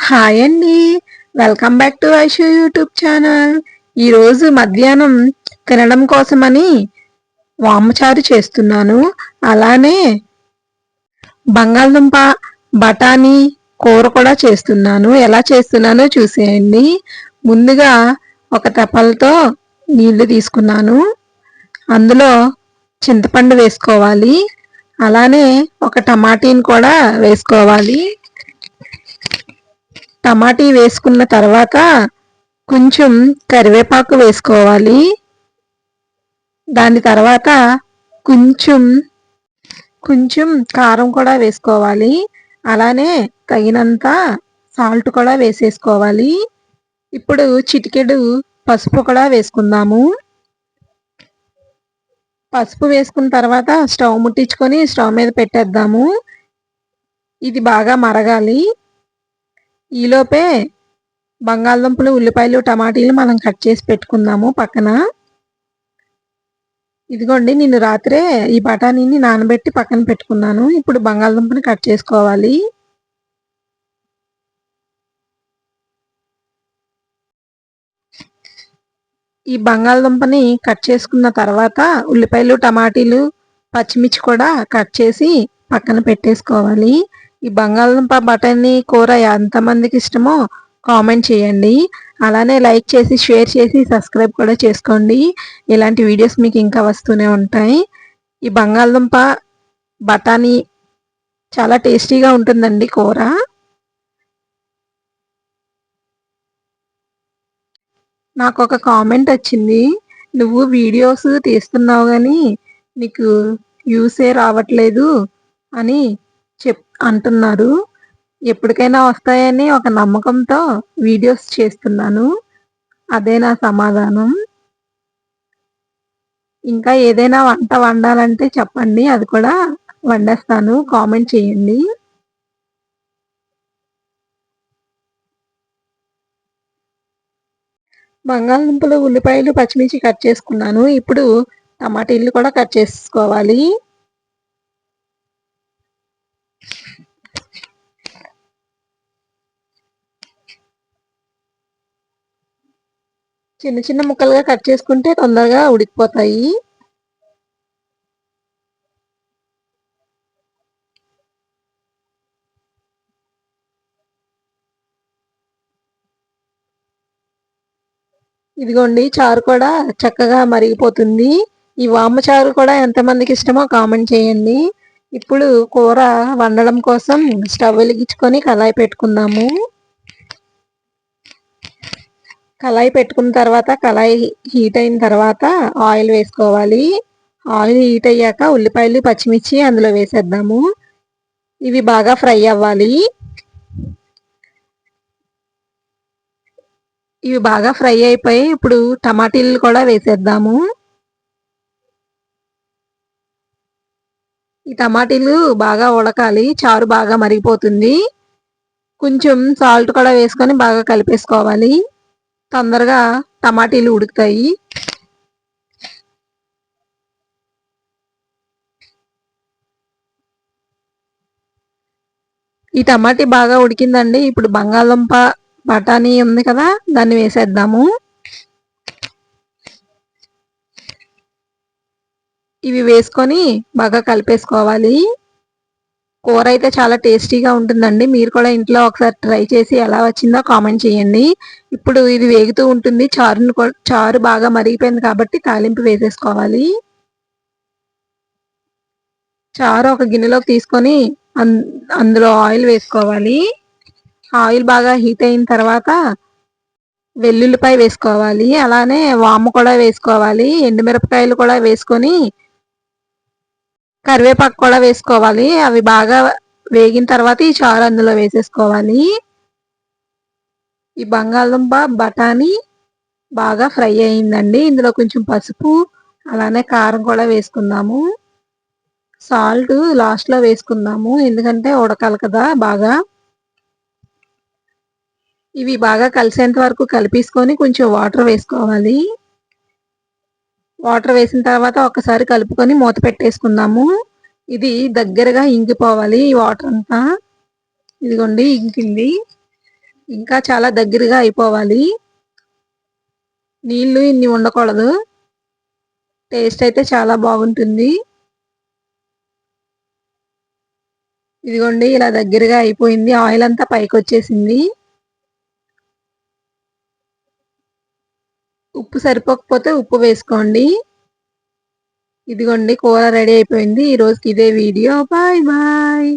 Hi అండి. Welcome back to Aishu YouTube channel. ఈరోజు మధ్యాహ్నం తినడం కోసమని వామచారు చేస్తున్నాను. అలానే బంగాళదుంప బఠానీ కూర కూడా చేస్తున్నాను. ఎలా చేస్తున్నానో చూసేయండి. ముందుగా ఒక తెప్పలతో నీళ్లు తీసుకున్నాను. అందులో చింతపండు వేసుకోవాలి. అలానే ఒక టమాటీని కూడా వేసుకోవాలి. టమాటీ వేసుకున్న తర్వాత కొంచెం కరివేపాకు వేసుకోవాలి. దాని తర్వాత కొంచెం కారం కూడా వేసుకోవాలి. అలానే తగినంత సాల్ట్ కూడా వేసేసుకోవాలి. ఇప్పుడు చిటికెడు పసుపు కూడా వేసుకుందాము. పసుపు వేసుకున్న తర్వాత స్టవ్ ముట్టించుకొని స్టవ్ మీద పెట్టేద్దాము. ఇది బాగా మరగాలి. ఈలోపే బంగాళదుంపలు, ఉల్లిపాయలు, టమాటీలు మనం కట్ చేసి పెట్టుకుందాము పక్కన. ఇదిగోండి, నేను రాత్రే ఈ బఠానీని నానబెట్టి పక్కన పెట్టుకున్నాను. ఇప్పుడు బంగాళదుంపని కట్ చేసుకోవాలి. ఈ బంగాళదుంపని కట్ చేసుకున్న తర్వాత ఉల్లిపాయలు, టమాటీలు, పచ్చిమిర్చి కూడా కట్ చేసి పక్కన పెట్టేసుకోవాలి. ఈ బంగాళదుంప బఠానీ కూర ఎంతమందికి ఇష్టమో కామెంట్ చేయండి. అలానే లైక్ చేసి, షేర్ చేసి, సబ్స్క్రైబ్ కూడా చేసుకోండి. ఇలాంటి వీడియోస్ మీకు ఇంకా వస్తూనే ఉంటాయి. ఈ బంగాళదుంప బఠానీ చాలా టేస్టీగా ఉంటుందండి కూర. నాకు ఒక కామెంట్ వచ్చింది, నువ్వు వీడియోస్ తీస్తున్నావు కానీ నీకు వ్యూసే రావట్లేదు అని అంటున్నారు. ఎప్పటికైనా వస్తాయని ఒక నమ్మకంతో వీడియోస్ చేస్తున్నాను. అదే నా సమాధానం. ఇంకా ఏదైనా వంట వండాలంటే చెప్పండి, అది కూడా వండేస్తాను. కామెంట్ చేయండి. బంగాళదుంపలు, ఉల్లిపాయలు, పచ్చిమిర్చి కట్ చేసుకున్నాను. ఇప్పుడు టమాటీలు కూడా కట్ చేసుకోవాలి. చిన్న చిన్న ముక్కలుగా కట్ చేసుకుంటే తొందరగా ఉడికిపోతాయి. ఇదిగోండి, చారు కూడా చక్కగా మరిగిపోతుంది. ఈ వామ చారు కూడా ఎంతమందికి ఇష్టమో కామెంట్ చేయండి. ఇప్పుడు కూర వండడం కోసం స్టవ్ వెలిగించుకొని కళాయి పెట్టుకుందాము. కళాయి పెట్టుకున్న తర్వాత కళాయి హీట్ అయిన తర్వాత ఆయిల్ వేసుకోవాలి. ఆయిల్ హీట్ అయ్యాక ఉల్లిపాయలు, పచ్చిమిర్చి అందులో వేసేద్దాము. ఇవి బాగా ఫ్రై అవ్వాలి. ఇవి బాగా ఫ్రై అయిపోయి ఇప్పుడు టమాటీలు కూడా వేసేద్దాము. ఈ టమాటీలు బాగా ఉడకాలి, చారు బాగా మరిగిపోతుంది. కొంచెం సాల్ట్ కూడా వేసుకొని బాగా కలిపేసుకోవాలి. తొందరగా టమాటీలు ఉడుకుతాయి. ఈ టమాటీ బాగా ఉడికిందండి. ఇప్పుడు బంగాళదుంప బఠానీ ఉంది కదా, దాన్ని వేసేద్దాము. ఇవి వేసుకొని బాగా కలిపేసుకోవాలి. కూర అయితే చాలా టేస్టీగా ఉంటుందండి. మీరు కూడా ఇంట్లో ఒకసారి ట్రై చేసి ఎలా వచ్చిందో కామెంట్ చేయండి. ఇప్పుడు ఇది వేగుతూ ఉంటుంది. చారు బాగా మరిగిపోయింది కాబట్టి తాలింపు వేసేసుకోవాలి. చారు ఒక గిన్నెలోకి తీసుకొని అందులో ఆయిల్ వేసుకోవాలి. ఆయిల్ బాగా హీట్ అయిన తర్వాత వెల్లుల్లిపాయ వేసుకోవాలి. అలానే వాము కూడా వేసుకోవాలి. ఎండుమిరపకాయలు కూడా వేసుకొని కరివేపాకు కూడా వేసుకోవాలి. అవి బాగా వేగిన తర్వాత ఈ చారు అందులో వేసేసుకోవాలి. ఈ బంగాళదుంప బఠానీ బాగా ఫ్రై అయిందండి. ఇందులో కొంచెం పసుపు, అలానే కారం కూడా వేసుకుందాము. సాల్ట్ లాస్ట్లో వేసుకుందాము, ఎందుకంటే ఉడకాలి కదా బాగా. ఇవి బాగా కలిసేంత వరకు కలిపేసుకొని కొంచెం వాటర్ వేసుకోవాలి. వాటర్ వేసిన తర్వాత ఒకసారి కలుపుకొని మూత పెట్టేసుకుందాము. ఇది దగ్గరగా ఇంకిపోవాలి ఈ వాటర్ అంతా. ఇదిగోండి, ఇంకింది. ఇంకా చాలా దగ్గరగా అయిపోవాలి. నీళ్లు ఇన్ని ఉండకూడదు. టేస్ట్ అయితే చాలా బాగుంటుంది. ఇదిగోండి ఇలా దగ్గరగా అయిపోయింది. ఆయిల్ అంతా పైకొచ్చేసింది. ఉప్పు సరిపోకపోతే ఉప్పు వేసుకోండి. ఇదిగోండి కూర రెడీ అయిపోయింది. ఈ రోజుకి ఇదే వీడియో. Bye bye.